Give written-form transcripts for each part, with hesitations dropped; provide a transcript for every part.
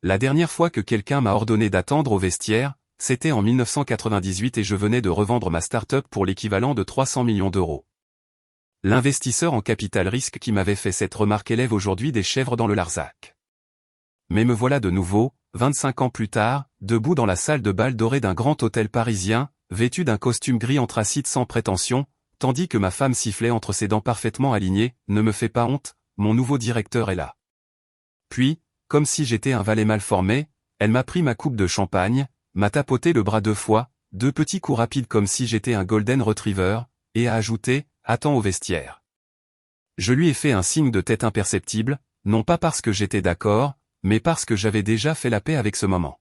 La dernière fois que quelqu'un m'a ordonné d'attendre au vestiaire, c'était en 1998 et je venais de revendre ma start-up pour l'équivalent de 300 millions d'euros. L'investisseur en capital risque qui m'avait fait cette remarque élève aujourd'hui des chèvres dans le Larzac. Mais me voilà de nouveau, 25 ans plus tard, debout dans la salle de bal dorée d'un grand hôtel parisien, vêtu d'un costume gris anthracite sans prétention, tandis que ma femme sifflait entre ses dents parfaitement alignées, ne me fais pas honte, mon nouveau directeur est là. Puis, comme si j'étais un valet mal formé, elle m'a pris ma coupe de champagne, m'a tapoté le bras 2 fois, 2 petits coups rapides comme si j'étais un golden retriever, et a ajouté, attends au vestiaire. Je lui ai fait un signe de tête imperceptible, non pas parce que j'étais d'accord, mais parce que j'avais déjà fait la paix avec ce moment.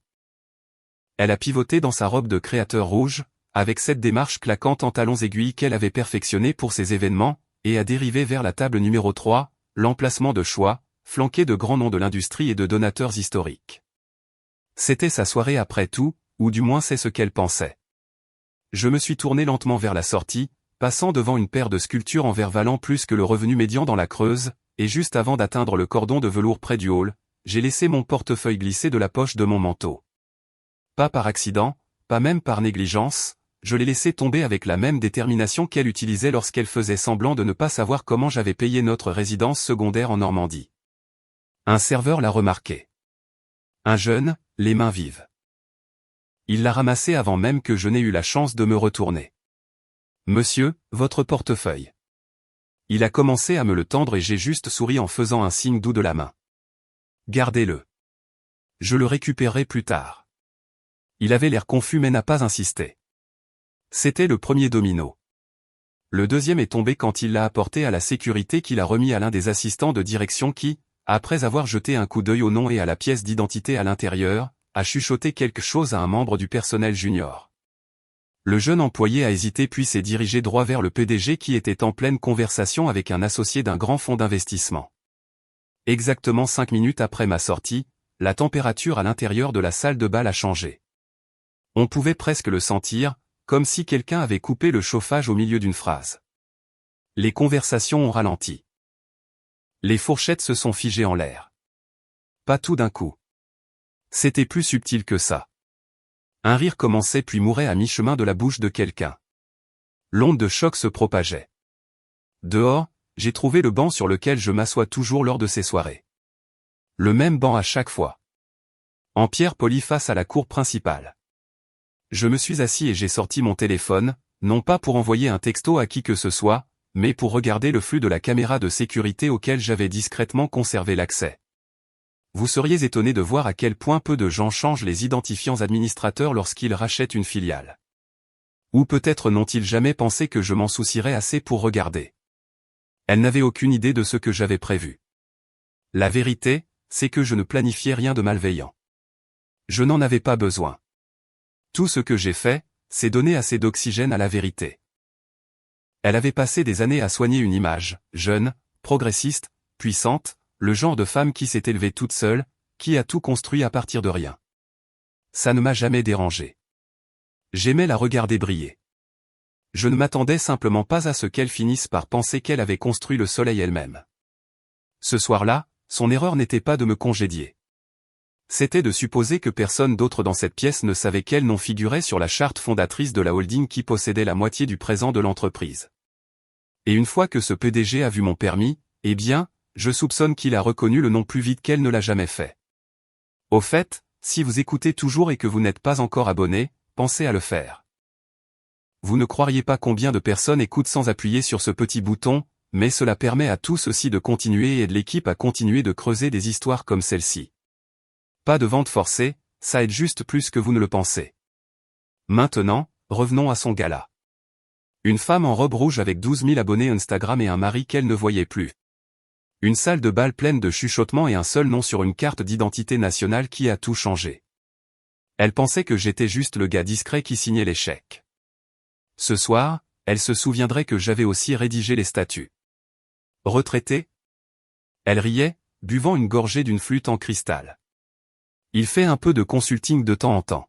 Elle a pivoté dans sa robe de créateur rouge, avec cette démarche claquante en talons aiguilles qu'elle avait perfectionnée pour ces événements, et a dérivé vers la table numéro 3, l'emplacement de choix, flanqué de grands noms de l'industrie et de donateurs historiques. C'était sa soirée après tout, ou du moins c'est ce qu'elle pensait. Je me suis tourné lentement vers la sortie, passant devant une paire de sculptures en verre valant plus que le revenu médian dans la Creuse, et juste avant d'atteindre le cordon de velours près du hall, j'ai laissé mon portefeuille glisser de la poche de mon manteau. Pas par accident, pas même par négligence, je l'ai laissé tomber avec la même détermination qu'elle utilisait lorsqu'elle faisait semblant de ne pas savoir comment j'avais payé notre résidence secondaire en Normandie. Un serveur l'a remarqué. Un jeune, les mains vives. Il l'a ramassé avant même que je n'ai eu la chance de me retourner. Monsieur, votre portefeuille. Il a commencé à me le tendre et j'ai juste souri en faisant un signe doux de la main. Gardez-le. Je le récupérerai plus tard. Il avait l'air confus mais n'a pas insisté. C'était le premier domino. Le deuxième est tombé quand il l'a apporté à la sécurité qu'il a remis à l'un des assistants de direction qui, après avoir jeté un coup d'œil au nom et à la pièce d'identité à l'intérieur, a chuchoté quelque chose à un membre du personnel junior. Le jeune employé a hésité puis s'est dirigé droit vers le PDG qui était en pleine conversation avec un associé d'un grand fonds d'investissement. Exactement 5 minutes après ma sortie, la température à l'intérieur de la salle de bal a changé. On pouvait presque le sentir, comme si quelqu'un avait coupé le chauffage au milieu d'une phrase. Les conversations ont ralenti. Les fourchettes se sont figées en l'air. Pas tout d'un coup. C'était plus subtil que ça. Un rire commençait puis mourait à mi-chemin de la bouche de quelqu'un. L'onde de choc se propageait. Dehors, j'ai trouvé le banc sur lequel je m'assois toujours lors de ces soirées. Le même banc à chaque fois. En pierre polie face à la cour principale. Je me suis assis et j'ai sorti mon téléphone, non pas pour envoyer un texto à qui que ce soit, mais pour regarder le flux de la caméra de sécurité auquel j'avais discrètement conservé l'accès. Vous seriez étonné de voir à quel point peu de gens changent les identifiants administrateurs lorsqu'ils rachètent une filiale. Ou peut-être n'ont-ils jamais pensé que je m'en soucierais assez pour regarder. Elle n'avait aucune idée de ce que j'avais prévu. La vérité, c'est que je ne planifiais rien de malveillant. Je n'en avais pas besoin. Tout ce que j'ai fait, c'est donner assez d'oxygène à la vérité. Elle avait passé des années à soigner une image, jeune, progressiste, puissante, le genre de femme qui s'est élevée toute seule, qui a tout construit à partir de rien. Ça ne m'a jamais dérangé. J'aimais la regarder briller. Je ne m'attendais simplement pas à ce qu'elle finisse par penser qu'elle avait construit le soleil elle-même. Ce soir-là, son erreur n'était pas de me congédier. C'était de supposer que personne d'autre dans cette pièce ne savait quel nom figurait sur la charte fondatrice de la holding qui possédait la moitié du présent de l'entreprise. Et une fois que ce PDG a vu mon permis, eh bien, je soupçonne qu'il a reconnu le nom plus vite qu'elle ne l'a jamais fait. Au fait, si vous écoutez toujours et que vous n'êtes pas encore abonné, pensez à le faire. Vous ne croiriez pas combien de personnes écoutent sans appuyer sur ce petit bouton, mais cela permet à tous aussi de continuer et de l'équipe à continuer de creuser des histoires comme celle-ci. Pas de vente forcée, ça aide juste plus que vous ne le pensez. Maintenant, revenons à son gala. Une femme en robe rouge avec 12 000 abonnés Instagram et un mari qu'elle ne voyait plus. Une salle de bal pleine de chuchotements et un seul nom sur une carte d'identité nationale qui a tout changé. Elle pensait que j'étais juste le gars discret qui signait les chèques. Ce soir, elle se souviendrait que j'avais aussi rédigé les statuts. Retraité ? Elle riait, buvant une gorgée d'une flûte en cristal. Il fait un peu de consulting de temps en temps.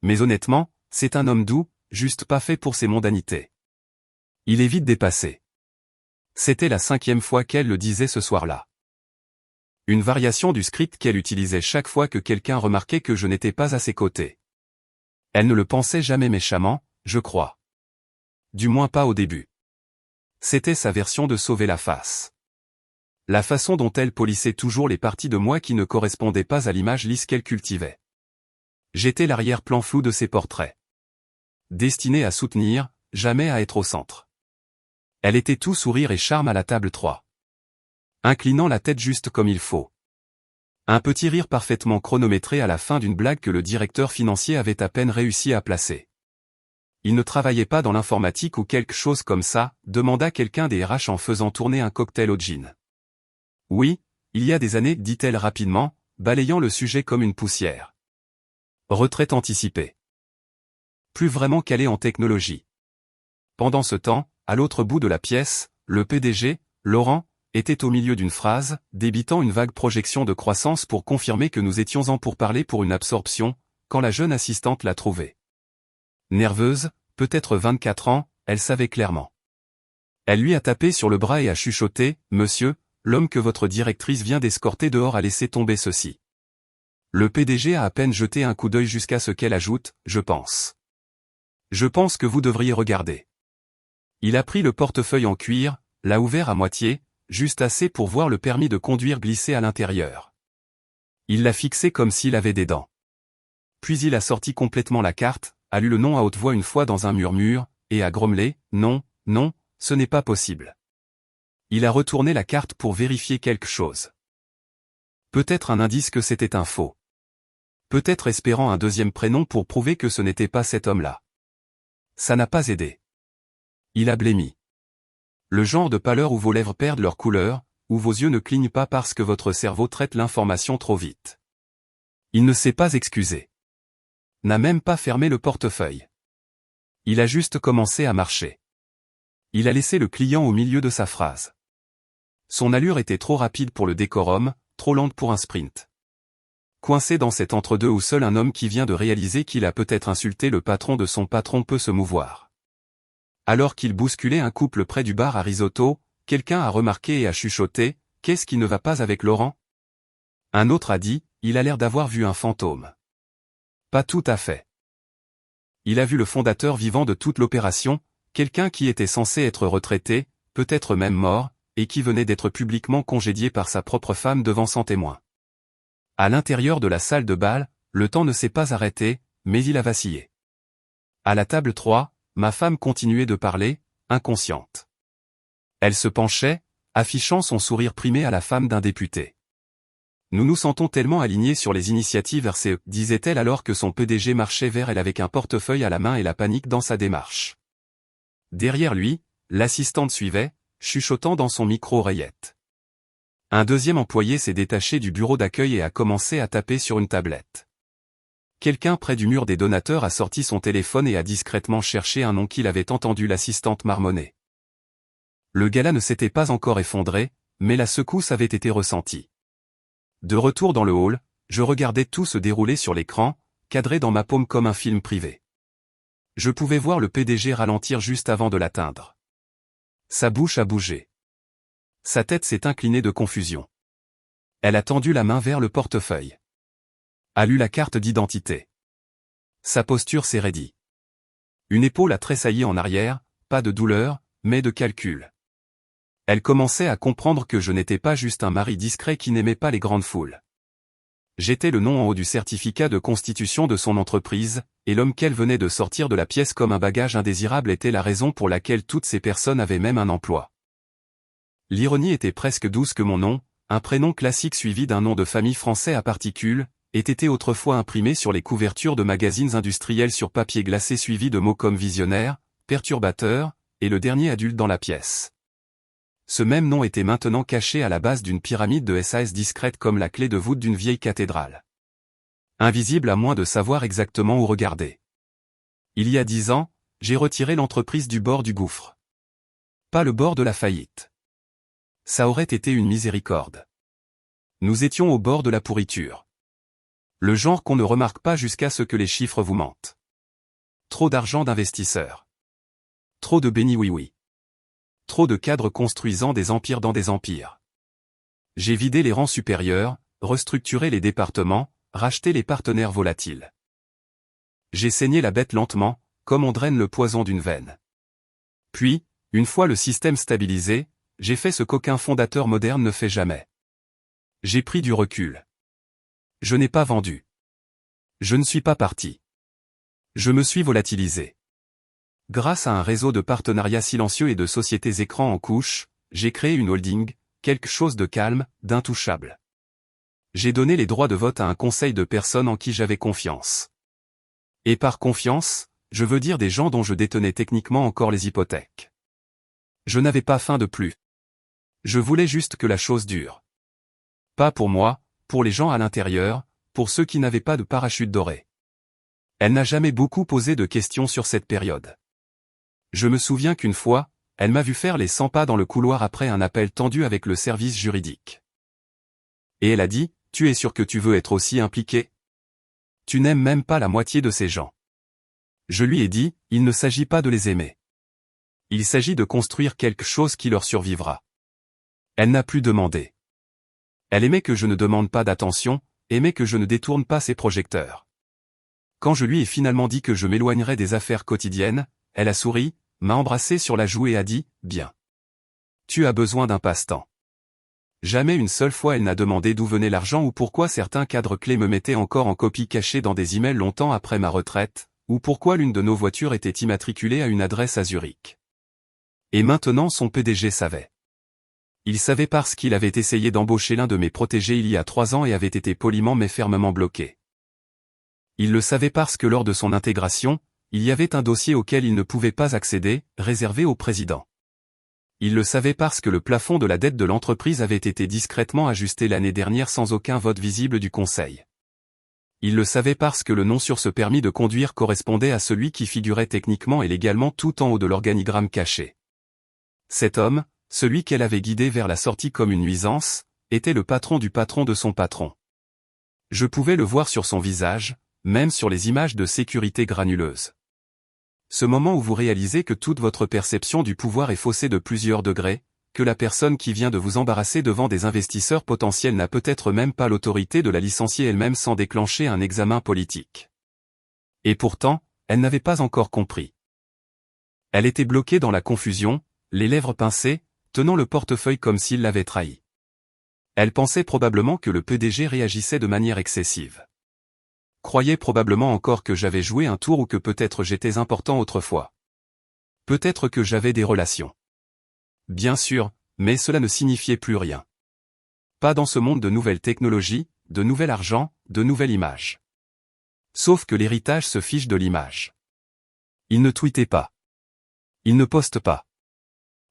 Mais honnêtement, c'est un homme doux, juste pas fait pour ses mondanités. Il est vite dépassé. C'était la 5e fois qu'elle le disait ce soir-là. Une variation du script qu'elle utilisait chaque fois que quelqu'un remarquait que je n'étais pas à ses côtés. Elle ne le pensait jamais méchamment, je crois. Du moins pas au début. C'était sa version de sauver la face. La façon dont elle polissait toujours les parties de moi qui ne correspondaient pas à l'image lisse qu'elle cultivait. J'étais l'arrière-plan flou de ses portraits. Destiné à soutenir, jamais à être au centre. Elle était tout sourire et charme à la table 3. Inclinant la tête juste comme il faut. Un petit rire parfaitement chronométré à la fin d'une blague que le directeur financier avait à peine réussi à placer. Il ne travaillait pas dans l'informatique ou quelque chose comme ça, demanda quelqu'un des RH en faisant tourner un cocktail au gin. Oui, il y a des années, dit-elle rapidement, balayant le sujet comme une poussière. Retraite anticipée. Plus vraiment calé en technologie. Pendant ce temps, à l'autre bout de la pièce, le PDG, Laurent, était au milieu d'une phrase, débitant une vague projection de croissance pour confirmer que nous étions en pourparlers pour une absorption, quand la jeune assistante l'a trouvé. Nerveuse, peut-être 24 ans, elle savait clairement. Elle lui a tapé sur le bras et a chuchoté, « Monsieur, l'homme que votre directrice vient d'escorter dehors a laissé tomber ceci. » Le PDG a à peine jeté un coup d'œil jusqu'à ce qu'elle ajoute, « Je pense. Je pense que vous devriez regarder. » Il a pris le portefeuille en cuir, l'a ouvert à moitié, juste assez pour voir le permis de conduire glisser à l'intérieur. Il l'a fixé comme s'il avait des dents. Puis il a sorti complètement la carte, a lu le nom à haute voix une fois dans un murmure, et a grommelé, « Non, non, ce n'est pas possible. » Il a retourné la carte pour vérifier quelque chose. Peut-être un indice que c'était un faux. Peut-être espérant un deuxième prénom pour prouver que ce n'était pas cet homme-là. Ça n'a pas aidé. Il a blêmi. Le genre de pâleur où vos lèvres perdent leur couleur, où vos yeux ne clignent pas parce que votre cerveau traite l'information trop vite. Il ne s'est pas excusé. N'a même pas fermé le portefeuille. Il a juste commencé à marcher. Il a laissé le client au milieu de sa phrase. Son allure était trop rapide pour le décorum, trop lente pour un sprint. Coincé dans cet entre-deux où seul un homme qui vient de réaliser qu'il a peut-être insulté le patron de son patron peut se mouvoir. Alors qu'il bousculait un couple près du bar à risotto, quelqu'un a remarqué et a chuchoté, « Qu'est-ce qui ne va pas avec Laurent ?» Un autre a dit, « Il a l'air d'avoir vu un fantôme. » Pas tout à fait. Il a vu le fondateur vivant de toute l'opération, quelqu'un qui était censé être retraité, peut-être même mort, et qui venait d'être publiquement congédié par sa propre femme devant 100 témoins. À l'intérieur de la salle de bal, le temps ne s'est pas arrêté, mais il a vacillé. À la table 3, ma femme continuait de parler, inconsciente. Elle se penchait, affichant son sourire primé à la femme d'un député. Nous nous sentons tellement alignés sur les initiatives RCE, disait-elle alors que son PDG marchait vers elle avec un portefeuille à la main et la panique dans sa démarche. Derrière lui, l'assistante suivait, chuchotant dans son micro-oreillette. Un deuxième employé s'est détaché du bureau d'accueil et a commencé à taper sur une tablette. Quelqu'un près du mur des donateurs a sorti son téléphone et a discrètement cherché un nom qu'il avait entendu l'assistante marmonner. Le gala ne s'était pas encore effondré, mais la secousse avait été ressentie. De retour dans le hall, je regardais tout se dérouler sur l'écran, cadré dans ma paume comme un film privé. Je pouvais voir le PDG ralentir juste avant de l'atteindre. Sa bouche a bougé. Sa tête s'est inclinée de confusion. Elle a tendu la main vers le portefeuille. A lu la carte d'identité. Sa posture s'est raidie. Une épaule a tressailli en arrière, pas de douleur, mais de calcul. Elle commençait à comprendre que je n'étais pas juste un mari discret qui n'aimait pas les grandes foules. J'étais le nom en haut du certificat de constitution de son entreprise, et l'homme qu'elle venait de sortir de la pièce comme un bagage indésirable était la raison pour laquelle toutes ces personnes avaient même un emploi. L'ironie était presque douce que mon nom, un prénom classique suivi d'un nom de famille français à particules, ait été autrefois imprimé sur les couvertures de magazines industriels sur papier glacé suivi de mots comme visionnaire, perturbateur, et le dernier adulte dans la pièce. Ce même nom était maintenant caché à la base d'une pyramide de SAS discrète comme la clé de voûte d'une vieille cathédrale. Invisible à moins de savoir exactement où regarder. Il y a 10 ans, j'ai retiré l'entreprise du bord du gouffre. Pas le bord de la faillite. Ça aurait été une miséricorde. Nous étions au bord de la pourriture. Le genre qu'on ne remarque pas jusqu'à ce que les chiffres vous mentent. Trop d'argent d'investisseurs. Trop de béni oui-oui. Trop de cadres construisant des empires dans des empires. J'ai vidé les rangs supérieurs, restructuré les départements, racheté les partenaires volatiles. J'ai saigné la bête lentement, comme on draine le poison d'une veine. Puis, une fois le système stabilisé, j'ai fait ce qu'aucun fondateur moderne ne fait jamais. J'ai pris du recul. Je n'ai pas vendu. Je ne suis pas parti. Je me suis volatilisé. Grâce à un réseau de partenariats silencieux et de sociétés écrans en couche, j'ai créé une holding, quelque chose de calme, d'intouchable. J'ai donné les droits de vote à un conseil de personnes en qui j'avais confiance. Et par confiance, je veux dire des gens dont je détenais techniquement encore les hypothèques. Je n'avais pas faim de plus. Je voulais juste que la chose dure. Pas pour moi, pour les gens à l'intérieur, pour ceux qui n'avaient pas de parachute doré. Elle n'a jamais beaucoup posé de questions sur cette période. Je me souviens qu'une fois, elle m'a vu faire les 100 pas dans le couloir après un appel tendu avec le service juridique. Et elle a dit, « Tu es sûr que tu veux être aussi impliqué ? Tu n'aimes même pas la moitié de ces gens. » Je lui ai dit, il ne s'agit pas de les aimer. Il s'agit de construire quelque chose qui leur survivra. Elle n'a plus demandé. Elle aimait que je ne demande pas d'attention, aimait que je ne détourne pas ses projecteurs. Quand je lui ai finalement dit que je m'éloignerais des affaires quotidiennes, elle a souri, m'a embrassé sur la joue et a dit, « Bien. Tu as besoin d'un passe-temps. » Jamais une seule fois elle n'a demandé d'où venait l'argent ou pourquoi certains cadres clés me mettaient encore en copie cachée dans des emails longtemps après ma retraite, ou pourquoi l'une de nos voitures était immatriculée à une adresse à Zurich. Et maintenant son PDG savait. Il savait parce qu'il avait essayé d'embaucher l'un de mes protégés il y a 3 ans et avait été poliment mais fermement bloqué. Il le savait parce que lors de son intégration, il y avait un dossier auquel il ne pouvait pas accéder, réservé au président. Il le savait parce que le plafond de la dette de l'entreprise avait été discrètement ajusté l'année dernière sans aucun vote visible du conseil. Il le savait parce que le nom sur ce permis de conduire correspondait à celui qui figurait techniquement et légalement tout en haut de l'organigramme caché. Cet homme, celui qu'elle avait guidé vers la sortie comme une nuisance, était le patron de son patron. Je pouvais le voir sur son visage, même sur les images de sécurité granuleuses. Ce moment où vous réalisez que toute votre perception du pouvoir est faussée de plusieurs degrés, que la personne qui vient de vous embarrasser devant des investisseurs potentiels n'a peut-être même pas l'autorité de la licencier elle-même sans déclencher un examen politique. Et pourtant, elle n'avait pas encore compris. Elle était bloquée dans la confusion, les lèvres pincées, tenant le portefeuille comme s'il l'avait trahi. Elle pensait probablement que le PDG réagissait de manière excessive. Croyait probablement encore que j'avais joué un tour ou que peut-être j'étais important autrefois. Peut-être que j'avais des relations. Bien sûr, mais cela ne signifiait plus rien. Pas dans ce monde de nouvelles technologies, de nouvel argent, de nouvelles images. Sauf que l'héritage se fiche de l'image. Il ne tweetait pas. Il ne poste pas.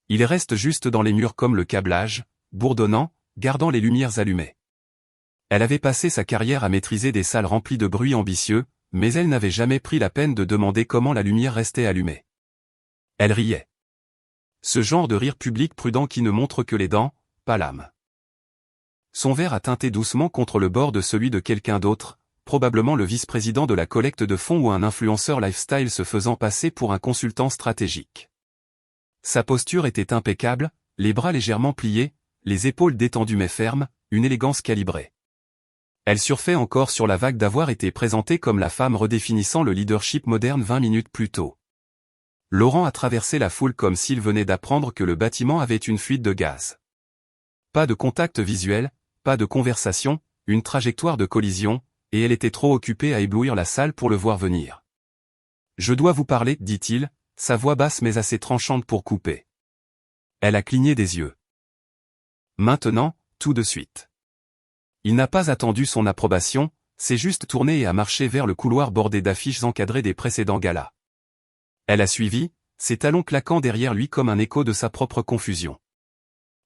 Il reste juste dans les murs comme le câblage, bourdonnant, gardant les lumières allumées. Elle avait passé sa carrière à maîtriser des salles remplies de bruits ambitieux, mais elle n'avait jamais pris la peine de demander comment la lumière restait allumée. Elle riait. Ce genre de rire public prudent qui ne montre que les dents, pas l'âme. Son verre a teinté doucement contre le bord de celui de quelqu'un d'autre, probablement le vice-président de la collecte de fonds ou un influenceur lifestyle se faisant passer pour un consultant stratégique. Sa posture était impeccable, les bras légèrement pliés, les épaules détendues mais fermes, une élégance calibrée. Elle surfait encore sur la vague d'avoir été présentée comme la femme redéfinissant le leadership moderne 20 minutes plus tôt. Laurent a traversé la foule comme s'il venait d'apprendre que le bâtiment avait une fuite de gaz. Pas de contact visuel, pas de conversation, une trajectoire de collision, et elle était trop occupée à éblouir la salle pour le voir venir. « Je dois vous parler, dit-il, sa voix basse mais assez tranchante pour couper. Elle a cligné des yeux. Maintenant, tout de suite. Il n'a pas attendu son approbation, s'est juste tourné et a marché vers le couloir bordé d'affiches encadrées des précédents galas. Elle a suivi, ses talons claquant derrière lui comme un écho de sa propre confusion.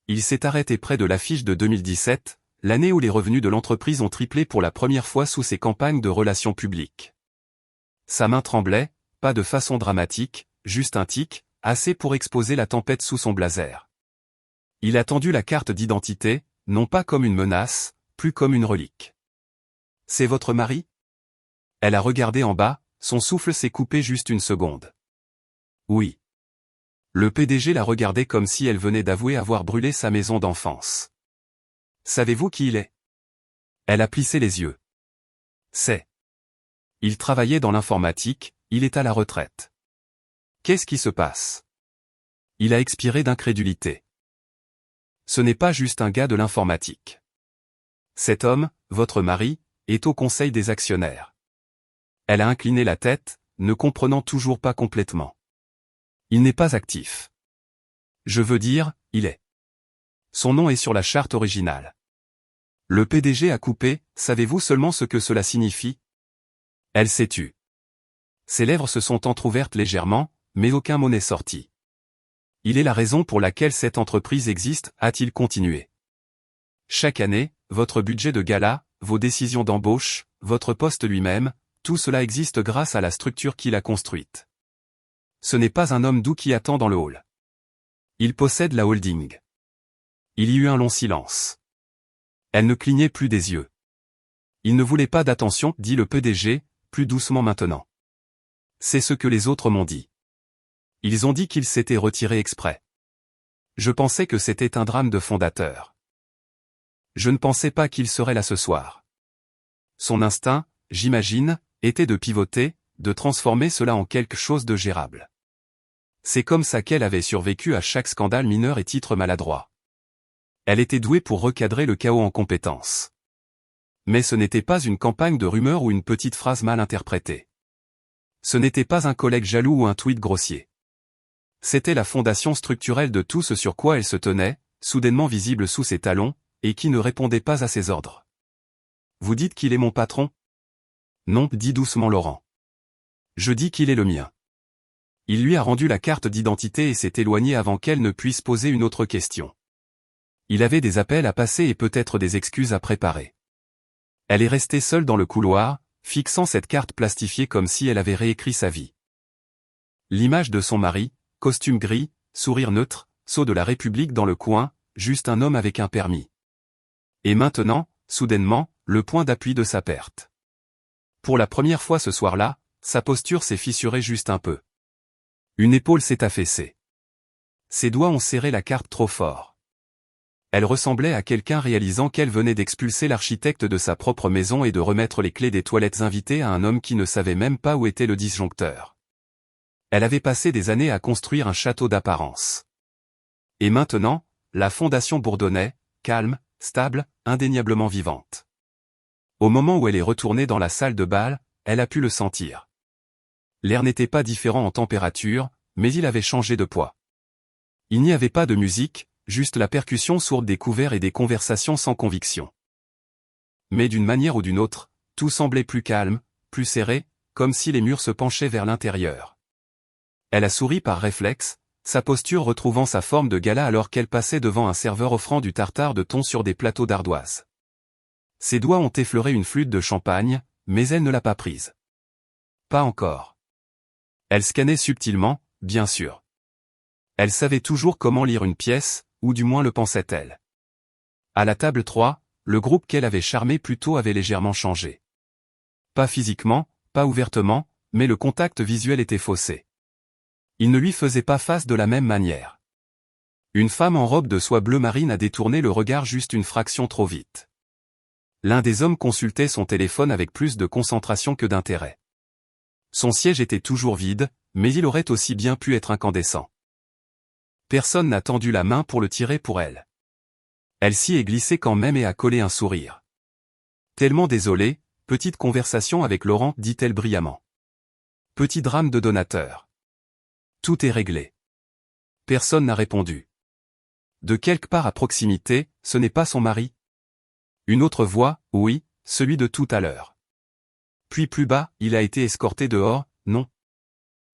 Il s'est arrêté près de l'affiche de 2017, l'année où les revenus de l'entreprise ont triplé pour la première fois sous ses campagnes de relations publiques. Sa main tremblait, pas de façon dramatique, juste un tic, assez pour exposer la tempête sous son blazer. Il a tendu la carte d'identité, non pas comme une menace, plus comme une relique. « C'est votre mari ?» Elle a regardé en bas, son souffle s'est coupé juste une seconde. « Oui. » Le PDG l'a regardé comme si elle venait d'avouer avoir brûlé sa maison d'enfance. Savez-vous qui il est? Elle a plissé les yeux. C'est. Il travaillait dans l'informatique, il est à la retraite. Qu'est-ce qui se passe? Il a expiré d'incrédulité. Ce n'est pas juste un gars de l'informatique. Cet homme, votre mari, est au conseil des actionnaires. Elle a incliné la tête, ne comprenant toujours pas complètement. Il n'est pas actif. Je veux dire, il est. Son nom est sur la charte originale. Le PDG a coupé, savez-vous seulement ce que cela signifie? Elle s'est tue. Ses lèvres se sont entr'ouvertes légèrement, mais aucun mot n'est sorti. Il est la raison pour laquelle cette entreprise existe, a-t-il continué. Chaque année, votre budget de gala, vos décisions d'embauche, votre poste lui-même, tout cela existe grâce à la structure qu'il a construite. Ce n'est pas un homme doux qui attend dans le hall. Il possède la holding. Il y eut un long silence. Elle ne clignait plus des yeux. Il ne voulait pas d'attention, dit le PDG, plus doucement maintenant. C'est ce que les autres m'ont dit. Ils ont dit qu'il s'était retiré exprès. Je pensais que c'était un drame de fondateur. Je ne pensais pas qu'il serait là ce soir. Son instinct, j'imagine, était de pivoter, de transformer cela en quelque chose de gérable. C'est comme ça qu'elle avait survécu à chaque scandale mineur et titre maladroit. Elle était douée pour recadrer le chaos en compétences. Mais ce n'était pas une campagne de rumeurs ou une petite phrase mal interprétée. Ce n'était pas un collègue jaloux ou un tweet grossier. C'était la fondation structurelle de tout ce sur quoi elle se tenait, soudainement visible sous ses talons, et qui ne répondait pas à ses ordres. Vous dites qu'il est mon patron? Non, dit doucement Laurent. Je dis qu'il est le mien. Il lui a rendu la carte d'identité et s'est éloigné avant qu'elle ne puisse poser une autre question. Il avait des appels à passer et peut-être des excuses à préparer. Elle est restée seule dans le couloir, fixant cette carte plastifiée comme si elle avait réécrit sa vie. L'image de son mari, costume gris, sourire neutre, sceau de la République dans le coin, juste un homme avec un permis. Et maintenant, soudainement, le point d'appui de sa perte. Pour la première fois ce soir-là, sa posture s'est fissurée juste un peu. Une épaule s'est affaissée. Ses doigts ont serré la carte trop fort. Elle ressemblait à quelqu'un réalisant qu'elle venait d'expulser l'architecte de sa propre maison et de remettre les clés des toilettes invitées à un homme qui ne savait même pas où était le disjoncteur. Elle avait passé des années à construire un château d'apparence. Et maintenant, la fondation bourdonnait, calme, stable, indéniablement vivante. Au moment où elle est retournée dans la salle de bal, elle a pu le sentir. L'air n'était pas différent en température, mais il avait changé de poids. Il n'y avait pas de musique, juste la percussion sourde des couverts et des conversations sans conviction. Mais d'une manière ou d'une autre, tout semblait plus calme, plus serré, comme si les murs se penchaient vers l'intérieur. Elle a souri par réflexe, sa posture retrouvant sa forme de gala alors qu'elle passait devant un serveur offrant du tartare de thon sur des plateaux d'ardoise. Ses doigts ont effleuré une flûte de champagne, mais elle ne l'a pas prise. Pas encore. Elle scannait subtilement, bien sûr. Elle savait toujours comment lire une pièce, ou du moins le pensait-elle. À la table 3, le groupe qu'elle avait charmé plus tôt avait légèrement changé. Pas physiquement, pas ouvertement, mais le contact visuel était faussé. Il ne lui faisait pas face de la même manière. Une femme en robe de soie bleu marine a détourné le regard juste une fraction trop vite. L'un des hommes consultait son téléphone avec plus de concentration que d'intérêt. Son siège était toujours vide, mais il aurait aussi bien pu être incandescent. Personne n'a tendu la main pour le tirer pour elle. Elle s'y est glissée quand même et a collé un sourire. Tellement désolée, petite conversation avec Laurent, dit-elle brillamment. Petit drame de donateur. Tout est réglé. Personne n'a répondu. De quelque part à proximité, ce n'est pas son mari? Une autre voix, oui, celui de tout à l'heure. Puis plus bas, il a été escorté dehors, non?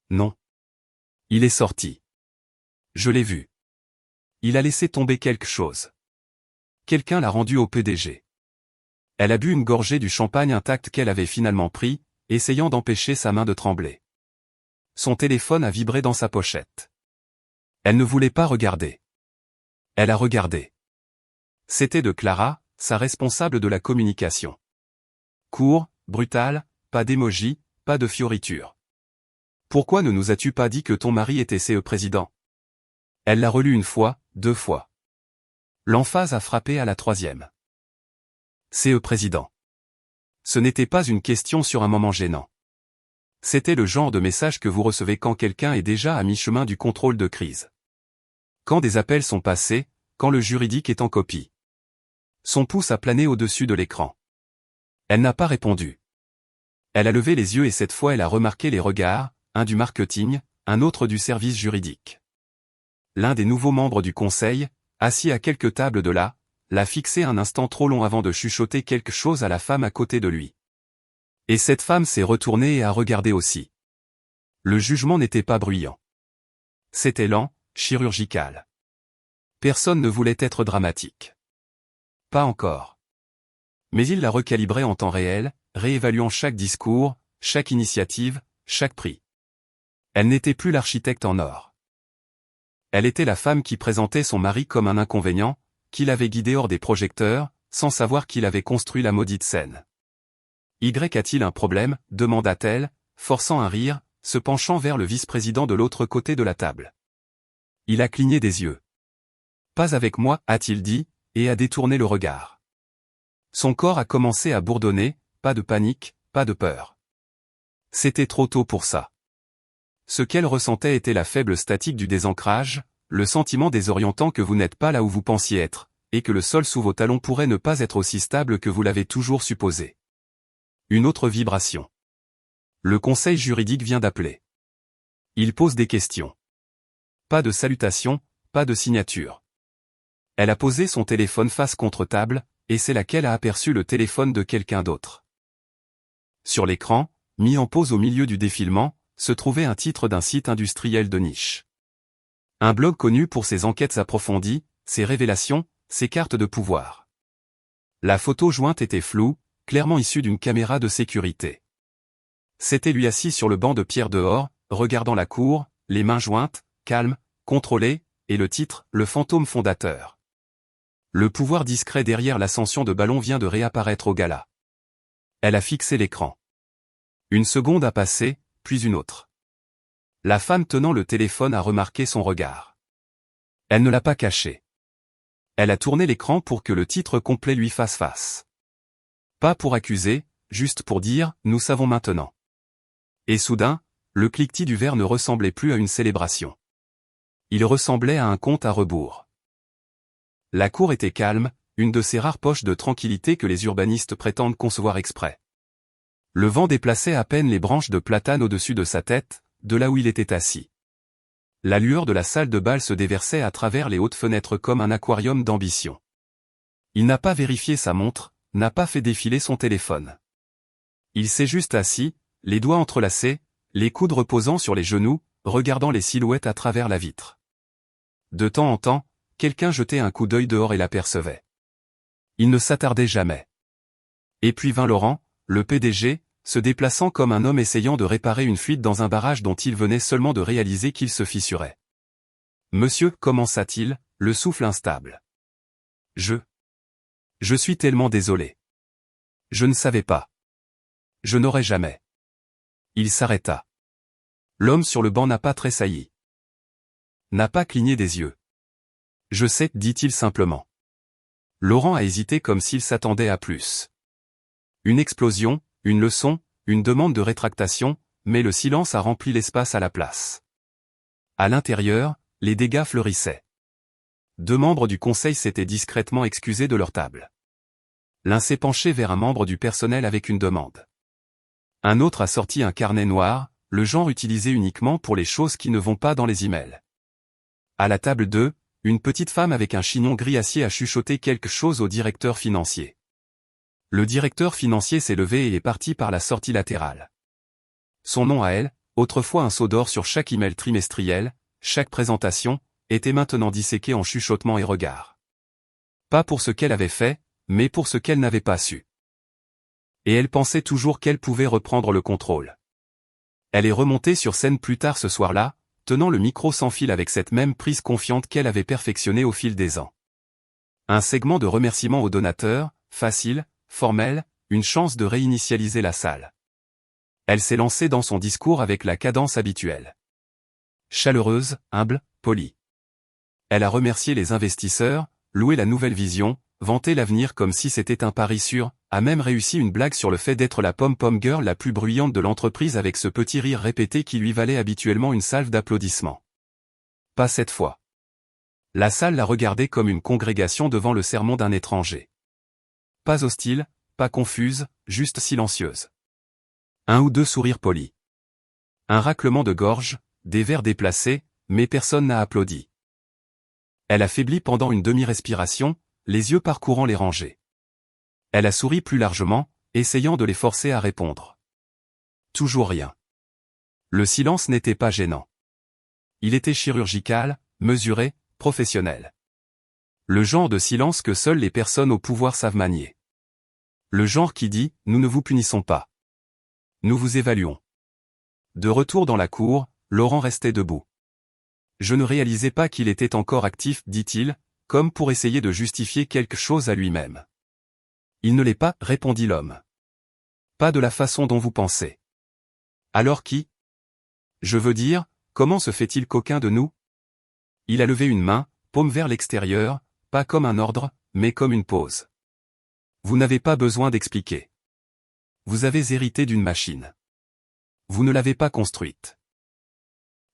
Non. Il est sorti. Je l'ai vu. Il a laissé tomber quelque chose. Quelqu'un l'a rendu au PDG. Elle a bu une gorgée du champagne intact qu'elle avait finalement pris, essayant d'empêcher sa main de trembler. Son téléphone a vibré dans sa pochette. Elle ne voulait pas regarder. Elle a regardé. C'était de Clara, sa responsable de la communication. Court, brutal, pas d'émoji, pas de fioriture. Pourquoi ne nous as-tu pas dit que ton mari était président? Elle l'a relu une fois, deux fois. L'emphase a frappé à la troisième. CE président. Ce n'était pas une question sur un moment gênant. C'était le genre de message que vous recevez quand quelqu'un est déjà à mi-chemin du contrôle de crise. Quand des appels sont passés, quand le juridique est en copie. Son pouce a plané au-dessus de l'écran. Elle n'a pas répondu. Elle a levé les yeux et cette fois elle a remarqué les regards, un du marketing, un autre du service juridique. L'un des nouveaux membres du conseil, assis à quelques tables de là, l'a fixé un instant trop long avant de chuchoter quelque chose à la femme à côté de lui. Et cette femme s'est retournée et a regardé aussi. Le jugement n'était pas bruyant. C'était lent, chirurgical. Personne ne voulait être dramatique. Pas encore. Mais il la recalibrait en temps réel, réévaluant chaque discours, chaque initiative, chaque prix. Elle n'était plus l'architecte en or. Elle était la femme qui présentait son mari comme un inconvénient, qui l'avait guidé hors des projecteurs, sans savoir qu'il avait construit la maudite scène. Y a-t-il un problème, demanda-t-elle, forçant un rire, se penchant vers le vice-président de l'autre côté de la table. Il a cligné des yeux. Pas avec moi, a-t-il dit, et a détourné le regard. Son corps a commencé à bourdonner, pas de panique, pas de peur. C'était trop tôt pour ça. Ce qu'elle ressentait était la faible statique du désancrage, le sentiment désorientant que vous n'êtes pas là où vous pensiez être, et que le sol sous vos talons pourrait ne pas être aussi stable que vous l'avez toujours supposé. Une autre vibration. Le conseil juridique vient d'appeler. Il pose des questions. Pas de salutation, pas de signature. Elle a posé son téléphone face contre table, et c'est là qu'elle a aperçu le téléphone de quelqu'un d'autre. Sur l'écran, mis en pause au milieu du défilement, se trouvait un titre d'un site industriel de niche. Un blog connu pour ses enquêtes approfondies, ses révélations, ses cartes de pouvoir. La photo jointe était floue, clairement issue d'une caméra de sécurité. C'était lui assis sur le banc de pierre dehors, regardant la cour, les mains jointes, calme, contrôlé, et le titre, le fantôme fondateur. Le pouvoir discret derrière l'ascension de Ballon vient de réapparaître au gala. Elle a fixé l'écran. Une seconde a passé, puis une autre. La femme tenant le téléphone a remarqué son regard. Elle ne l'a pas caché. Elle a tourné l'écran pour que le titre complet lui fasse face. Pas pour accuser, juste pour dire « nous savons maintenant ». Et soudain, le cliquetis du verre ne ressemblait plus à une célébration. Il ressemblait à un compte à rebours. La cour était calme, une de ces rares poches de tranquillité que les urbanistes prétendent concevoir exprès. Le vent déplaçait à peine les branches de platane au-dessus de sa tête, de là où il était assis. La lueur de la salle de bal se déversait à travers les hautes fenêtres comme un aquarium d'ambition. Il n'a pas vérifié sa montre, n'a pas fait défiler son téléphone. Il s'est juste assis, les doigts entrelacés, les coudes reposant sur les genoux, regardant les silhouettes à travers la vitre. De temps en temps, quelqu'un jetait un coup d'œil dehors et l'apercevait. Il ne s'attardait jamais. Et puis vint Laurent, le PDG, se déplaçant comme un homme essayant de réparer une fuite dans un barrage dont il venait seulement de réaliser qu'il se fissurait. « Monsieur, commença-t-il, le souffle instable. Je suis tellement désolé. Je ne savais pas. Je n'aurais jamais. » Il s'arrêta. L'homme sur le banc n'a pas tressailli. N'a pas cligné des yeux. « Je sais, dit-il simplement. » Laurent a hésité comme s'il s'attendait à plus. Une explosion, une leçon, une demande de rétractation, mais le silence a rempli l'espace à la place. À l'intérieur, les dégâts fleurissaient. 2 membres du conseil s'étaient discrètement excusés de leur table. L'un s'est penché vers un membre du personnel avec une demande. Un autre a sorti un carnet noir, le genre utilisé uniquement pour les choses qui ne vont pas dans les emails. À la table 2, une petite femme avec un chignon gris acier a chuchoté quelque chose au directeur financier. Le directeur financier s'est levé et est parti par la sortie latérale. Son nom à elle, autrefois un sceau d'or sur chaque email trimestriel, chaque présentation, était maintenant disséqué en chuchotements et regards. Pas pour ce qu'elle avait fait, mais pour ce qu'elle n'avait pas su. Et elle pensait toujours qu'elle pouvait reprendre le contrôle. Elle est remontée sur scène plus tard ce soir-là, tenant le micro sans fil avec cette même prise confiante qu'elle avait perfectionnée au fil des ans. Un segment de remerciement aux donateurs, facile, formel, une chance de réinitialiser la salle. Elle s'est lancée dans son discours avec la cadence habituelle. Chaleureuse, humble, polie. Elle a remercié les investisseurs, loué la nouvelle vision, vantait l'avenir comme si c'était un pari sûr, a même réussi une blague sur le fait d'être la pom-pom girl la plus bruyante de l'entreprise avec ce petit rire répété qui lui valait habituellement une salve d'applaudissements. Pas cette fois. La salle la regardait comme une congrégation devant le sermon d'un étranger. Pas hostile, pas confuse, juste silencieuse. Un ou deux sourires polis. Un raclement de gorge, des verres déplacés, mais personne n'a applaudi. Elle a faibli pendant une demi-respiration, les yeux parcourant les rangées. Elle a souri plus largement, essayant de les forcer à répondre. Toujours rien. Le silence n'était pas gênant. Il était chirurgical, mesuré, professionnel. Le genre de silence que seules les personnes au pouvoir savent manier. Le genre qui dit « Nous ne vous punissons pas. Nous vous évaluons ». De retour dans la cour, Laurent restait debout. Je ne réalisais pas qu'il était encore actif, dit-il, comme pour essayer de justifier quelque chose à lui-même. Il ne l'est pas, répondit l'homme. Pas de la façon dont vous pensez. Alors qui? Je veux dire, comment se fait-il qu'aucun de nous? Il a levé une main, paume vers l'extérieur, pas comme un ordre, mais comme une pause. Vous n'avez pas besoin d'expliquer. Vous avez hérité d'une machine. Vous ne l'avez pas construite.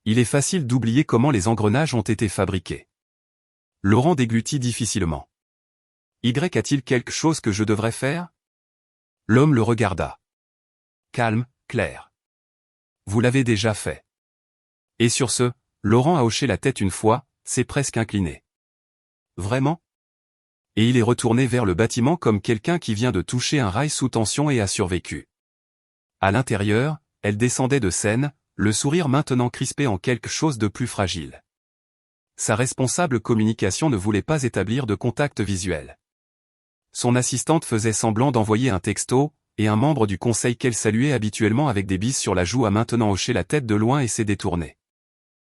Il est facile d'oublier comment les engrenages ont été fabriqués. Laurent déglutit difficilement. Y a-t-il quelque chose que je devrais faire? L'homme le regarda. Calme, clair. Vous l'avez déjà fait. Et sur ce, Laurent a hoché la tête une fois, s'est presque incliné. Vraiment? Et il est retourné vers le bâtiment comme quelqu'un qui vient de toucher un rail sous tension et a survécu. À l'intérieur, elle descendait de scène, le sourire maintenant crispé en quelque chose de plus fragile. Sa responsable communication ne voulait pas établir de contact visuel. Son assistante faisait semblant d'envoyer un texto, et un membre du conseil qu'elle saluait habituellement avec des bises sur la joue a maintenant hoché la tête de loin et s'est détourné.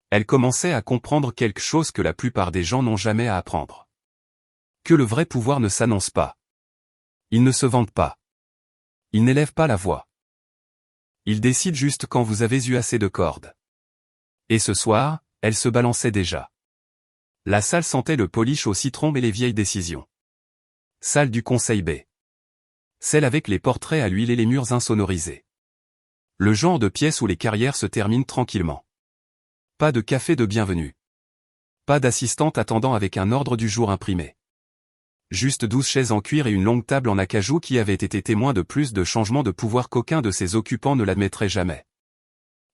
Elle commençait à comprendre quelque chose que la plupart des gens n'ont jamais à apprendre. Que le vrai pouvoir ne s'annonce pas. Il ne se vante pas. Il n'élève pas la voix. Il décide juste quand vous avez eu assez de cordes. Et ce soir, elle se balançait déjà. La salle sentait le polish au citron et les vieilles décisions. Salle du Conseil B. Celle avec les portraits à l'huile et les murs insonorisés. Le genre de pièce où les carrières se terminent tranquillement. Pas de café de bienvenue. Pas d'assistante attendant avec un ordre du jour imprimé. Juste 12 chaises en cuir et une longue table en acajou qui avait été témoin de plus de changements de pouvoir qu'aucun de ses occupants ne l'admettrait jamais.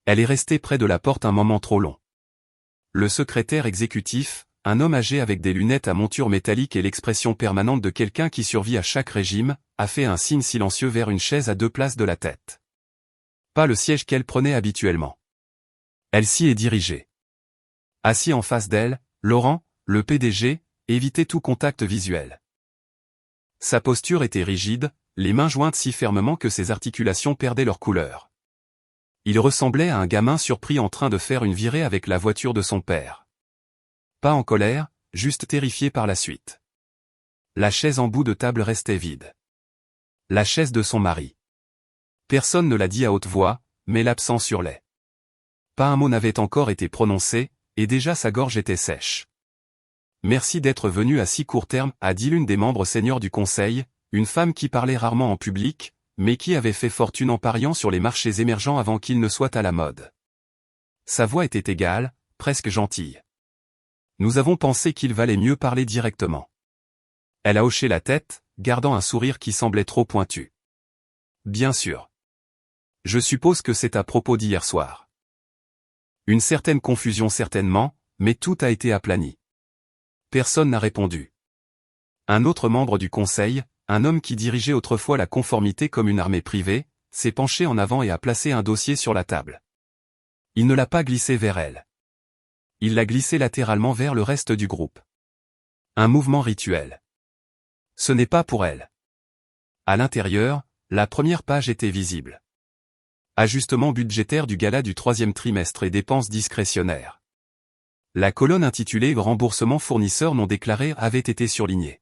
Elle est restée près de la porte un moment trop long. Le secrétaire exécutif, un homme âgé avec des lunettes à monture métallique et l'expression permanente de quelqu'un qui survit à chaque régime, a fait un signe silencieux vers une chaise à 2 places de la tête. Pas le siège qu'elle prenait habituellement. Elle s'y est dirigée. Assis en face d'elle, Laurent, le PDG, évitait tout contact visuel. Sa posture était rigide, les mains jointes si fermement que ses articulations perdaient leur couleur. Il ressemblait à un gamin surpris en train de faire une virée avec la voiture de son père. Pas en colère, juste terrifié par la suite. La chaise en bout de table restait vide. La chaise de son mari. Personne ne l'a dit à haute voix, mais l'absence hurlait. Pas un mot n'avait encore été prononcé, et déjà sa gorge était sèche. Merci d'être venu à si court terme, a dit l'une des membres seniors du conseil, une femme qui parlait rarement en public, mais qui avait fait fortune en pariant sur les marchés émergents avant qu'ils ne soient à la mode. Sa voix était égale, presque gentille. Nous avons pensé qu'il valait mieux parler directement. Elle a hoché la tête, gardant un sourire qui semblait trop pointu. Bien sûr. Je suppose que c'est à propos d'hier soir. Une certaine confusion certainement, mais tout a été aplani. Personne n'a répondu. Un autre membre du conseil, un homme qui dirigeait autrefois la conformité comme une armée privée, s'est penché en avant et a placé un dossier sur la table. Il ne l'a pas glissé vers elle. Il l'a glissé latéralement vers le reste du groupe. Un mouvement rituel. Ce n'est pas pour elle. À l'intérieur, la première page était visible. Ajustement budgétaire du gala du 3e trimestre et dépenses discrétionnaires. La colonne intitulée « Remboursement fournisseurs non déclarés » avait été surlignée.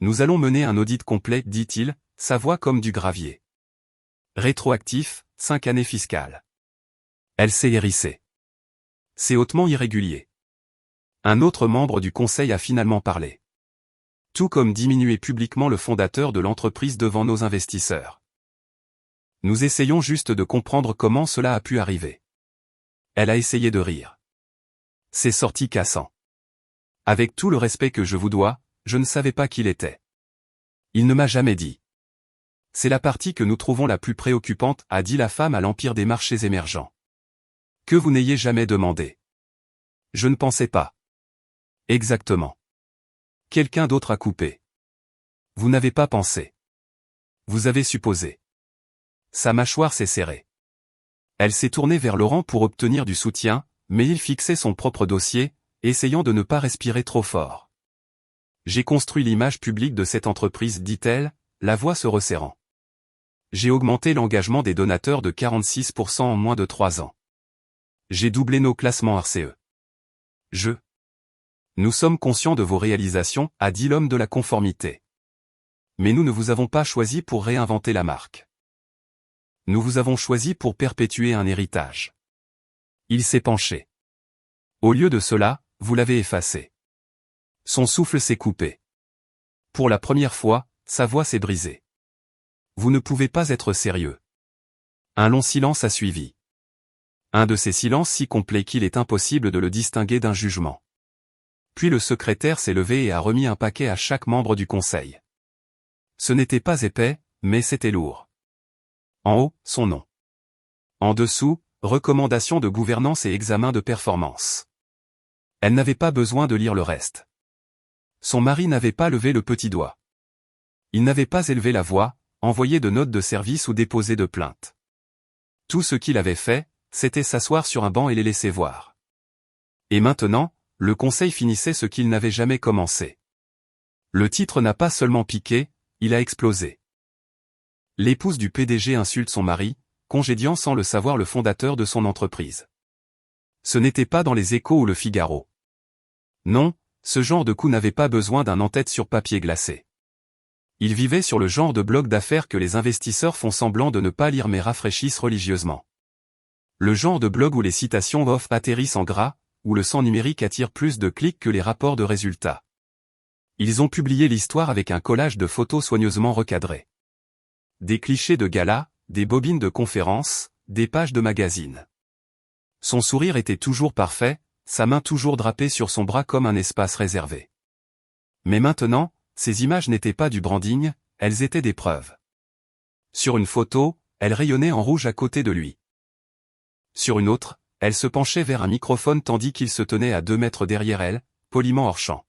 Nous allons mener un audit complet, dit-il, sa voix comme du gravier. Rétroactif, 5 années fiscales. Elle s'est hérissée. C'est hautement irrégulier. Un autre membre du conseil a finalement parlé. Tout comme diminuer publiquement le fondateur de l'entreprise devant nos investisseurs. Nous essayons juste de comprendre comment cela a pu arriver. Elle a essayé de rire. C'est sorti cassant. Avec tout le respect que je vous dois, je ne savais pas qui il était. Il ne m'a jamais dit. C'est la partie que nous trouvons la plus préoccupante, a dit la femme à l'Empire des marchés émergents. Que vous n'ayez jamais demandé. Je ne pensais pas. Exactement. Quelqu'un d'autre a coupé. Vous n'avez pas pensé. Vous avez supposé. Sa mâchoire s'est serrée. Elle s'est tournée vers Laurent pour obtenir du soutien, mais il fixait son propre dossier, essayant de ne pas respirer trop fort. J'ai construit l'image publique de cette entreprise, dit-elle, la voix se resserrant. J'ai augmenté l'engagement des donateurs de 46% en moins de 3 ans. J'ai doublé nos classements RCE. Nous sommes conscients de vos réalisations, a dit l'homme de la conformité. Mais nous ne vous avons pas choisi pour réinventer la marque. Nous vous avons choisi pour perpétuer un héritage. Il s'est penché. Au lieu de cela, vous l'avez effacé. Son souffle s'est coupé. Pour la première fois, sa voix s'est brisée. Vous ne pouvez pas être sérieux. Un long silence a suivi. Un de ces silences si complets qu'il est impossible de le distinguer d'un jugement. Puis le secrétaire s'est levé et a remis un paquet à chaque membre du conseil. Ce n'était pas épais, mais c'était lourd. En haut, son nom. En dessous, recommandations de gouvernance et examen de performance. Elle n'avait pas besoin de lire le reste. Son mari n'avait pas levé le petit doigt. Il n'avait pas élevé la voix, envoyé de notes de service ou déposé de plainte. Tout ce qu'il avait fait, c'était s'asseoir sur un banc et les laisser voir. Et maintenant, le conseil finissait ce qu'il n'avait jamais commencé. Le titre n'a pas seulement piqué, il a explosé. L'épouse du PDG insulte son mari, congédiant sans le savoir le fondateur de son entreprise. Ce n'était pas dans les Échos ou le Figaro. Non, ce genre de coup n'avait pas besoin d'un en-tête sur papier glacé. Il vivait sur le genre de blog d'affaires que les investisseurs font semblant de ne pas lire mais rafraîchissent religieusement. Le genre de blog où les citations off atterrissent en gras, où le sang numérique attire plus de clics que les rapports de résultats. Ils ont publié l'histoire avec un collage de photos soigneusement recadrées. Des clichés de gala, des bobines de conférences, des pages de magazines. Son sourire était toujours parfait, sa main toujours drapée sur son bras comme un espace réservé. Mais maintenant, ces images n'étaient pas du branding, elles étaient des preuves. Sur une photo, elle rayonnait en rouge à côté de lui. Sur une autre, elle se penchait vers un microphone tandis qu'il se tenait à 2 mètres derrière elle, poliment hors champ.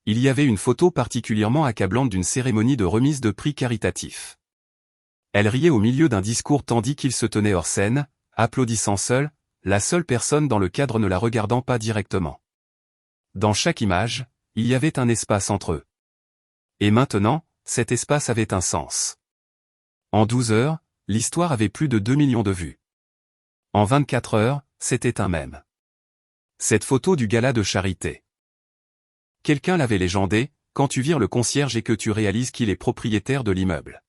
Il y avait une photo particulièrement accablante d'une cérémonie de remise de prix caritatif. Elle riait au milieu d'un discours tandis qu'il se tenait hors scène, applaudissant seul, la seule personne dans le cadre ne la regardant pas directement. Dans chaque image, il y avait un espace entre eux. Et maintenant, cet espace avait un sens. En 12 heures, l'histoire avait plus de 2 millions de vues. En 24 heures, c'était un mème. Cette photo du gala de charité. Quelqu'un l'avait légendée, quand tu vires le concierge et que tu réalises qu'il est propriétaire de l'immeuble.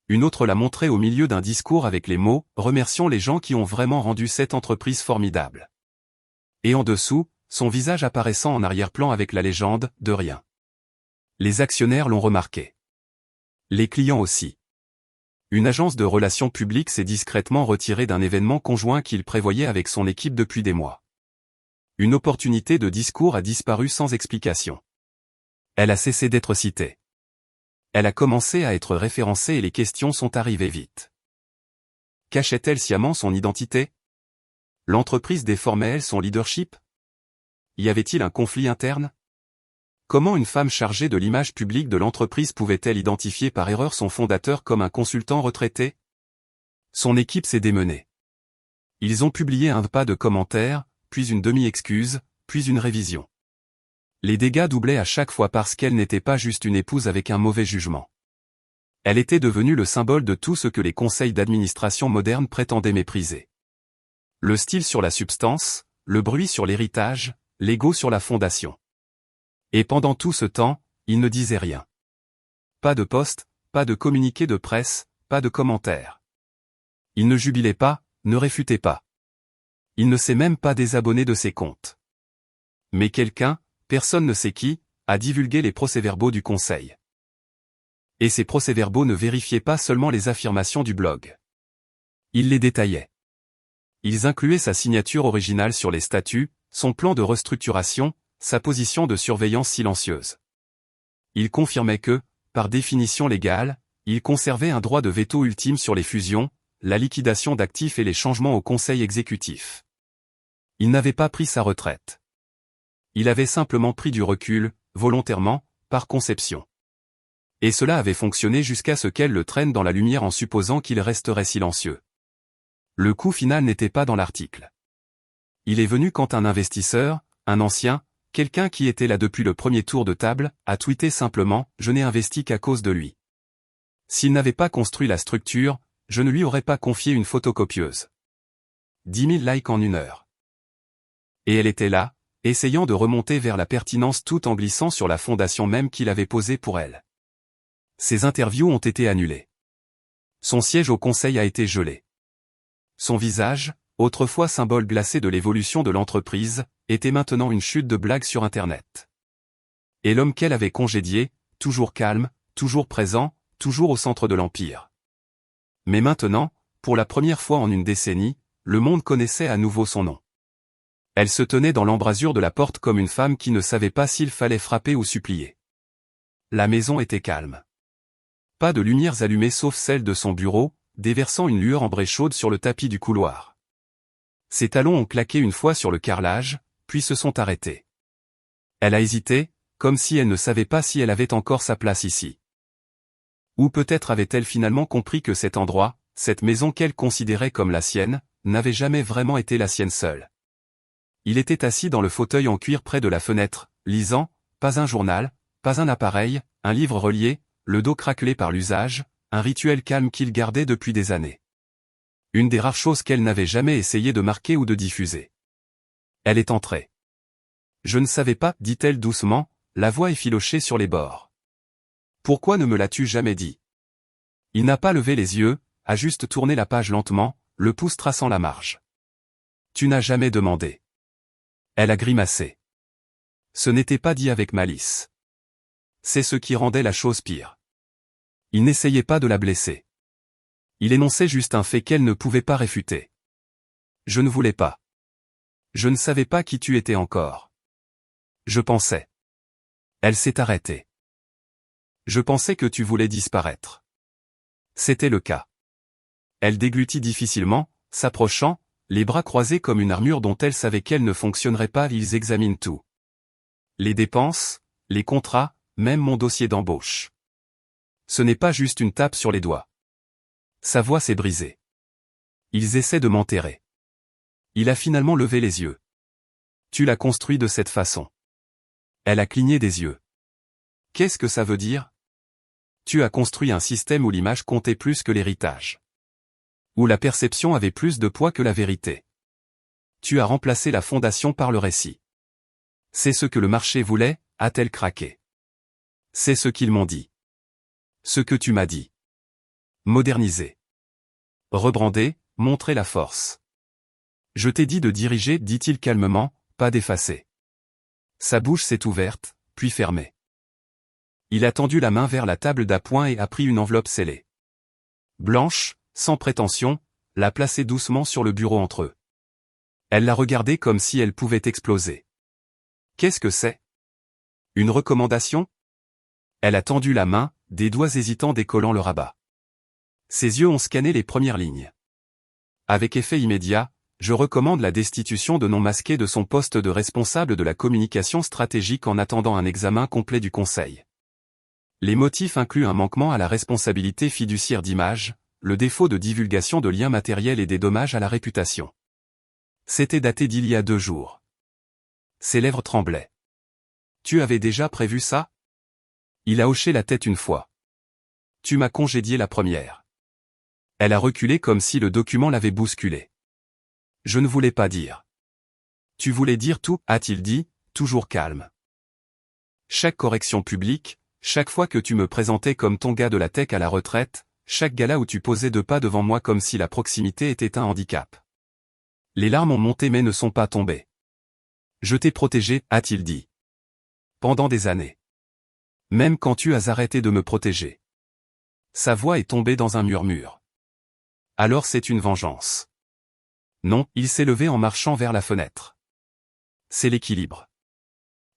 Une autre l'a montré au milieu d'un discours avec les mots « Remercions les gens qui ont vraiment rendu cette entreprise formidable ». Et en dessous, son visage apparaissant en arrière-plan avec la légende « De rien ». Les actionnaires l'ont remarqué. Les clients aussi. Une agence de relations publiques s'est discrètement retirée d'un événement conjoint qu'il prévoyait avec son équipe depuis des mois. Une opportunité de discours a disparu sans explication. Elle a cessé d'être citée. Elle a commencé à être référencée et les questions sont arrivées vite. Cachait-elle sciemment son identité? L'entreprise déformait-elle son leadership? Y avait-il un conflit interne? Comment une femme chargée de l'image publique de l'entreprise pouvait-elle identifier par erreur son fondateur comme un consultant retraité? Son équipe s'est démenée. Ils ont publié un pas de commentaires, puis une demi-excuse, puis une révision. Les dégâts doublaient à chaque fois parce qu'elle n'était pas juste une épouse avec un mauvais jugement. Elle était devenue le symbole de tout ce que les conseils d'administration modernes prétendaient mépriser. Le style sur la substance, le bruit sur l'héritage, l'ego sur la fondation. Et pendant tout ce temps, il ne disait rien. Pas de post, pas de communiqué de presse, pas de commentaires. Il ne jubilait pas, ne réfutait pas. Il ne s'est même pas désabonné de ses comptes. Mais quelqu'un, personne ne sait qui, a divulgué les procès-verbaux du conseil. Et ces procès-verbaux ne vérifiaient pas seulement les affirmations du blog. Ils les détaillaient. Ils incluaient sa signature originale sur les statuts, son plan de restructuration, sa position de surveillance silencieuse. Ils confirmaient que, par définition légale, il conservait un droit de veto ultime sur les fusions, la liquidation d'actifs et les changements au conseil exécutif. Il n'avait pas pris sa retraite. Il avait simplement pris du recul, volontairement, par conception. Et cela avait fonctionné jusqu'à ce qu'elle le traîne dans la lumière en supposant qu'il resterait silencieux. Le coup final n'était pas dans l'article. Il est venu quand un investisseur, un ancien, quelqu'un qui était là depuis le premier tour de table, a tweeté simplement « Je n'ai investi qu'à cause de lui ». S'il n'avait pas construit la structure, je ne lui aurais pas confié une photocopieuse. 10 000 likes en 1 heure. Et elle était là, essayant de remonter vers la pertinence tout en glissant sur la fondation même qu'il avait posée pour elle. Ses interviews ont été annulées. Son siège au conseil a été gelé. Son visage, autrefois symbole glacé de l'évolution de l'entreprise, était maintenant une chute de blagues sur Internet. Et l'homme qu'elle avait congédié, toujours calme, toujours présent, toujours au centre de l'empire. Mais maintenant, pour la première fois en une décennie, le monde connaissait à nouveau son nom. Elle se tenait dans l'embrasure de la porte comme une femme qui ne savait pas s'il fallait frapper ou supplier. La maison était calme. Pas de lumières allumées sauf celle de son bureau, déversant une lueur ambrée chaude sur le tapis du couloir. Ses talons ont claqué une fois sur le carrelage, puis se sont arrêtés. Elle a hésité, comme si elle ne savait pas si elle avait encore sa place ici. Ou peut-être avait-elle finalement compris que cet endroit, cette maison qu'elle considérait comme la sienne, n'avait jamais vraiment été la sienne seule. Il était assis dans le fauteuil en cuir près de la fenêtre, lisant, pas un journal, pas un appareil, un livre relié, le dos craquelé par l'usage, un rituel calme qu'il gardait depuis des années. Une des rares choses qu'elle n'avait jamais essayé de marquer ou de diffuser. Elle est entrée. Je ne savais pas, dit-elle doucement, la voix effilochée sur les bords. Pourquoi ne me l'as-tu jamais dit? Il n'a pas levé les yeux, a juste tourné la page lentement, le pouce traçant la marge. Tu n'as jamais demandé. Elle a grimacé. Ce n'était pas dit avec malice. C'est ce qui rendait la chose pire. Il n'essayait pas de la blesser. Il énonçait juste un fait qu'elle ne pouvait pas réfuter. Je ne voulais pas. Je ne savais pas qui tu étais encore. Je pensais. Elle s'est arrêtée. Je pensais que tu voulais disparaître. C'était le cas. Elle déglutit difficilement, s'approchant, les bras croisés comme une armure dont elle savait qu'elle ne fonctionnerait pas. Ils examinent tout. Les dépenses, les contrats, même mon dossier d'embauche. Ce n'est pas juste une tape sur les doigts. Sa voix s'est brisée. Ils essaient de m'enterrer. Il a finalement levé les yeux. Tu l'as construit de cette façon. Elle a cligné des yeux. Qu'est-ce que ça veut dire? Tu as construit un système où l'image comptait plus que l'héritage. Où la perception avait plus de poids que la vérité. Tu as remplacé la fondation par le récit. C'est ce que le marché voulait, a-t-elle craqué. C'est ce qu'ils m'ont dit. Ce que tu m'as dit. Moderniser. Rebrander, montrer la force. Je t'ai dit de diriger, dit-il calmement, pas d'effacer. Sa bouche s'est ouverte, puis fermée. Il a tendu la main vers la table d'appoint et a pris une enveloppe scellée. Blanche, sans prétention, l'a placée doucement sur le bureau entre eux. Elle l'a regardée comme si elle pouvait exploser. Qu'est-ce que c'est? Une recommandation? Elle a tendu la main, des doigts hésitants décollant le rabat. Ses yeux ont scanné les premières lignes. Avec effet immédiat, je recommande la destitution de non masqué de son poste de responsable de la communication stratégique en attendant un examen complet du Conseil. Les motifs incluent un manquement à la responsabilité fiduciaire d'image, le défaut de divulgation de liens matériels et des dommages à la réputation. C'était daté d'il y a 2 jours. Ses lèvres tremblaient. Tu avais déjà prévu ça? Il a hoché la tête une fois. Tu m'as congédié la première. Elle a reculé comme si le document l'avait bousculé. Je ne voulais pas dire. Tu voulais dire tout, a-t-il dit, toujours calme. Chaque correction publique, chaque fois que tu me présentais comme ton gars de la tech à la retraite, chaque gala où tu posais 2 pas devant moi comme si la proximité était un handicap. Les larmes ont monté mais ne sont pas tombées. Je t'ai protégé, a-t-il dit. pendant des années. Même quand tu as arrêté de me protéger. Sa voix est tombée dans un murmure. Alors c'est une vengeance. Non, il s'est levé en marchant vers la fenêtre. C'est l'équilibre.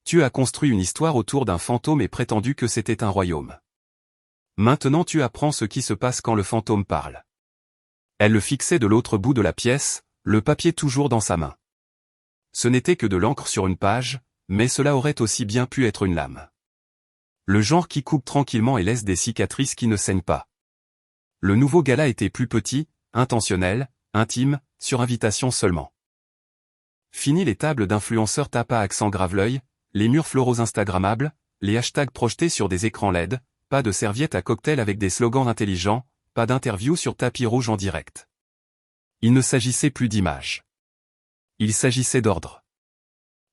Tu as construit une histoire autour d'un fantôme et prétendu que c'était un royaume. Maintenant tu apprends ce qui se passe quand le fantôme parle. Elle le fixait de l'autre bout de la pièce, le papier toujours dans sa main. Ce n'était que de l'encre sur une page, mais cela aurait aussi bien pu être une lame. Le genre qui coupe tranquillement et laisse des cicatrices qui ne saignent pas. Le nouveau gala était plus petit, intentionnel, intime, sur invitation seulement. Fini les tables d'influenceurs tapas à accent grave-l'œil, les murs floraux instagrammables, les hashtags projetés sur des écrans LED, pas de serviettes à cocktail avec des slogans intelligents, pas d'interview sur tapis rouge en direct. Il ne s'agissait plus d'images. Il s'agissait d'ordre.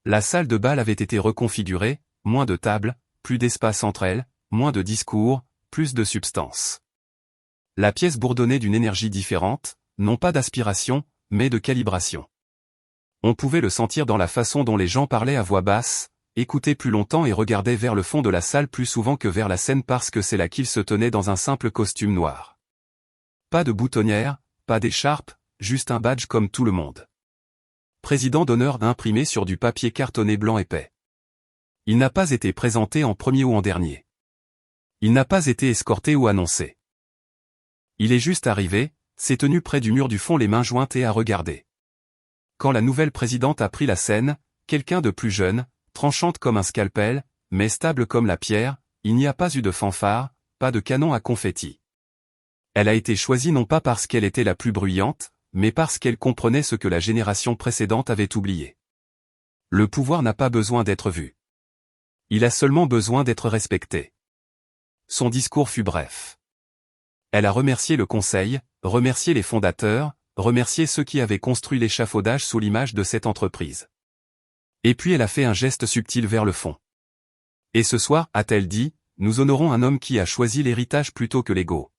La salle de bal avait été reconfigurée, moins de tables, plus d'espace entre elles, moins de discours, plus de substance. La pièce bourdonnait d'une énergie différente, non pas d'aspiration, mais de calibration. On pouvait le sentir dans la façon dont les gens parlaient à voix basse, écoutaient plus longtemps et regardaient vers le fond de la salle plus souvent que vers la scène parce que c'est là qu'il se tenait dans un simple costume noir. Pas de boutonnière, pas d'écharpe, juste un badge comme tout le monde. Président d'honneur imprimé sur du papier cartonné blanc épais. Il n'a pas été présenté en premier ou en dernier. Il n'a pas été escorté ou annoncé. Il est juste arrivé, s'est tenu près du mur du fond les mains jointes et a regardé. Quand la nouvelle présidente a pris la scène, quelqu'un de plus jeune, tranchante comme un scalpel, mais stable comme la pierre, il n'y a pas eu de fanfare, pas de canon à confetti. Elle a été choisie non pas parce qu'elle était la plus bruyante, mais parce qu'elle comprenait ce que la génération précédente avait oublié. Le pouvoir n'a pas besoin d'être vu. Il a seulement besoin d'être respecté. Son discours fut bref. Elle a remercié le conseil, remercié les fondateurs, remercié ceux qui avaient construit l'échafaudage sous l'image de cette entreprise. Et puis elle a fait un geste subtil vers le fond. Et ce soir, a-t-elle dit, nous honorons un homme qui a choisi l'héritage plutôt que l'ego.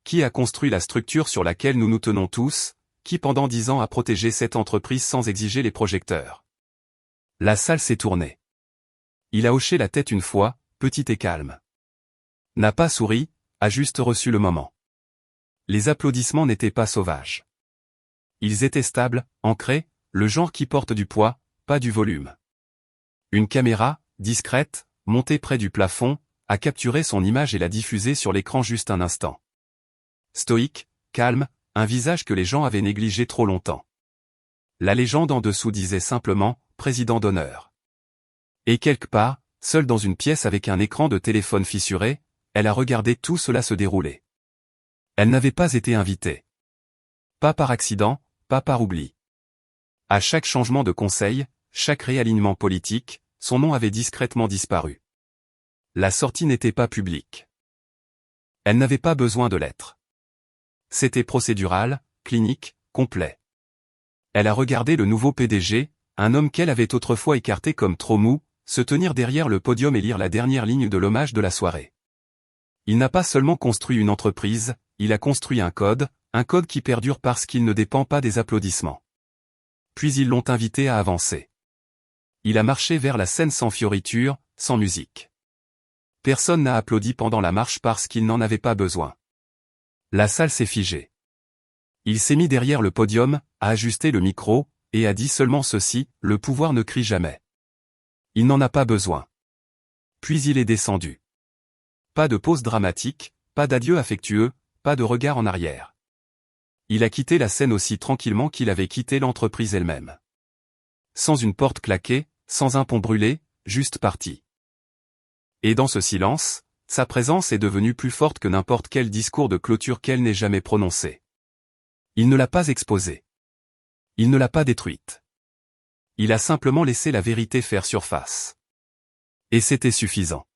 Qui a construit la structure sur laquelle nous nous tenons tous, qui pendant 10 ans a protégé cette entreprise sans exiger les projecteurs. La salle s'est tournée. Il a hoché la tête une fois, petit et calme. N'a pas souri, a juste reçu le moment. Les applaudissements n'étaient pas sauvages. Ils étaient stables, ancrés, le genre qui porte du poids, pas du volume. Une caméra, discrète, montée près du plafond, a capturé son image et l'a diffusée sur l'écran juste un instant. Stoïque, calme, un visage que les gens avaient négligé trop longtemps. La légende en dessous disait simplement « Président d'honneur ». Et quelque part, seule dans une pièce avec un écran de téléphone fissuré, elle a regardé tout cela se dérouler. Elle n'avait pas été invitée. Pas par accident, pas par oubli. À chaque changement de conseil, chaque réalignement politique, son nom avait discrètement disparu. La sortie n'était pas publique. Elle n'avait pas besoin de l'être. C'était procédural, clinique, complet. Elle a regardé le nouveau PDG, un homme qu'elle avait autrefois écarté comme trop mou, se tenir derrière le podium et lire la dernière ligne de l'hommage de la soirée. Il n'a pas seulement construit une entreprise, il a construit un code qui perdure parce qu'il ne dépend pas des applaudissements. Puis ils l'ont invité à avancer. Il a marché vers la scène sans fioriture, sans musique. Personne n'a applaudi pendant la marche parce qu'il n'en avait pas besoin. La salle s'est figée. Il s'est mis derrière le podium, a ajusté le micro, et a dit seulement ceci, le pouvoir ne crie jamais. Il n'en a pas besoin. Puis il est descendu. Pas de pause dramatique, pas d'adieu affectueux, pas de regard en arrière. Il a quitté la scène aussi tranquillement qu'il avait quitté l'entreprise elle-même. Sans une porte claquée, sans un pont brûlé, juste parti. Et dans ce silence, sa présence est devenue plus forte que n'importe quel discours de clôture qu'elle n'ait jamais prononcé. Il ne l'a pas exposée. Il ne l'a pas détruite. Il a simplement laissé la vérité faire surface. Et c'était suffisant.